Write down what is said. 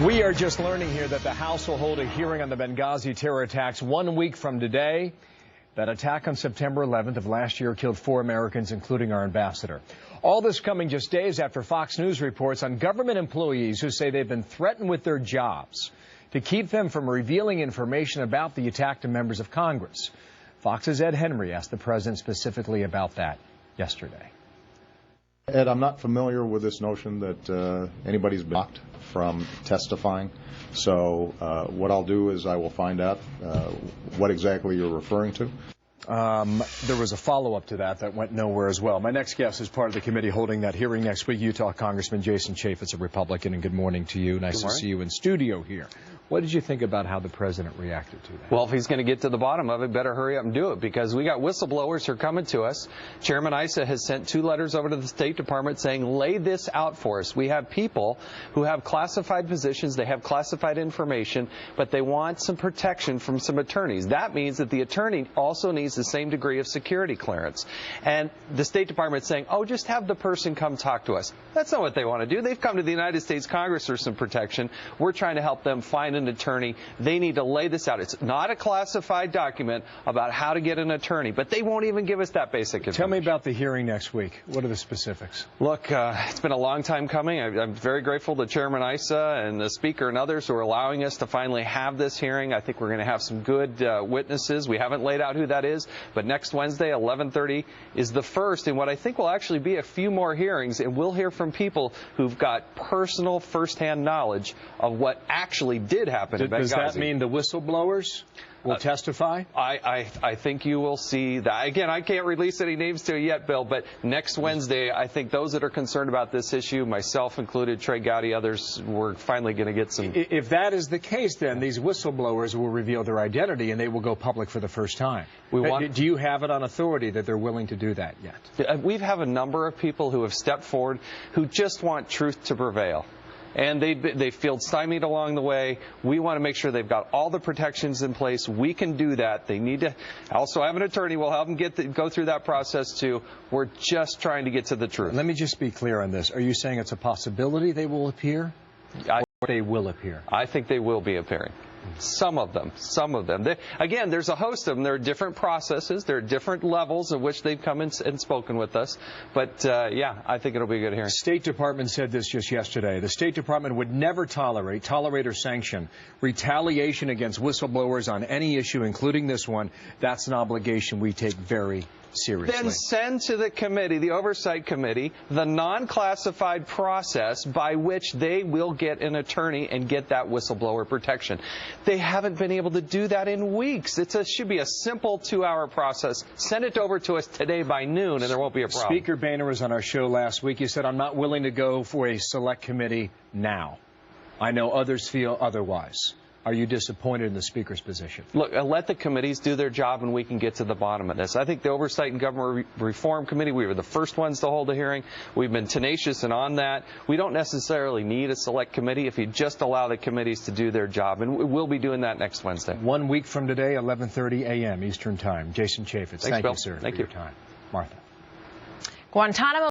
We are just learning here that the House will hold a hearing on the Benghazi terror attacks 1 week from today. That attack on September 11th of last year killed 4 Americans, including our ambassador. All this coming just days after Fox News reports on government employees who say they've been threatened with their jobs to keep them from revealing information about the attack to members of Congress. Fox's Ed Henry asked the president specifically about that yesterday. Ed, I'm not familiar with this notion that anybody's blocked from testifying. So what I'll do is I will find out what exactly you're referring to. There was a follow-up to that went nowhere as well. My next guest is part of the committee holding that hearing next week. Utah Congressman Jason Chaffetz, a Republican, and good morning to you. Nice to see you in studio here. What did you think about how the president reacted to that? Well, if he's going to get to the bottom of it, better hurry up and do it, because we got whistleblowers who are coming to us. Chairman Issa has sent 2 letters over to the State Department saying, lay this out for us. We have people who have classified positions, they have classified information, but they want some protection from some attorneys. That means that the attorney also needs the same degree of security clearance. And the State Department is saying, oh, just have the person come talk to us. That's not what they want to do. They've come to the United States Congress for some protection. We're trying to help them find an attorney. They need to lay this out. It's not a classified document about how to get an attorney, but they won't even give us that basic information. Tell me about the hearing next week. What are the specifics? Look, it's been a long time coming. I'm very grateful to Chairman Issa and the Speaker and others who are allowing us to finally have this hearing. I think we're going to have some good witnesses. We haven't laid out who that is, but next Wednesday, 11:30, is the first in what I think will actually be a few more hearings, and we'll hear from people who've got personal, firsthand knowledge of what actually did happen in Benghazi. Does that mean the whistleblowers will testify? I think you will see that. Again, I can't release any names to you yet, Bill, but next Wednesday, I think those that are concerned about this issue, myself included, Trey Gowdy, others, we're finally going to get some. If that is the case, then these whistleblowers will reveal their identity and they will go public for the first time. Do you have it on authority that they're willing to do that yet? We have a number of people who have stepped forward who just want truth to prevail. And they feel stymied along the way. We want to make sure they've got all the protections in place. We can do that. They need to also have an attorney. We'll help them go through that process, too. We're just trying to get to the truth. Let me just be clear on this. Are you saying it's a possibility they will appear? Or they will appear? I think they will be appearing. Some of them. Again, there's a host of them. There are different processes. There are different levels of which they've come and spoken with us. But, yeah, I think it'll be a good hearing. State Department said this just yesterday. The State Department would never tolerate or sanction retaliation against whistleblowers on any issue, including this one. That's an obligation we take very seriously. Then send to the committee, the Oversight Committee, the non-classified process by which they will get an attorney and get that whistleblower protection. They haven't been able to do that in weeks. It should be a simple 2-hour process. Send it over to us today by noon and there won't be a problem. Speaker Boehner was on our show last week. He said, I'm not willing to go for a select committee now. I know others feel otherwise. Are you disappointed in the Speaker's position? Look, let the committees do their job and we can get to the bottom of this. I think the Oversight and Government Reform Committee, we were the first ones to hold a hearing. We've been tenacious and on that. We don't necessarily need a select committee if you just allow the committees to do their job. And we'll be doing that next Wednesday. 1 week from today, 11:30 a.m. Eastern Time. Jason Chaffetz, thank you, sir, Thank for you. your time. Martha. Guantanamo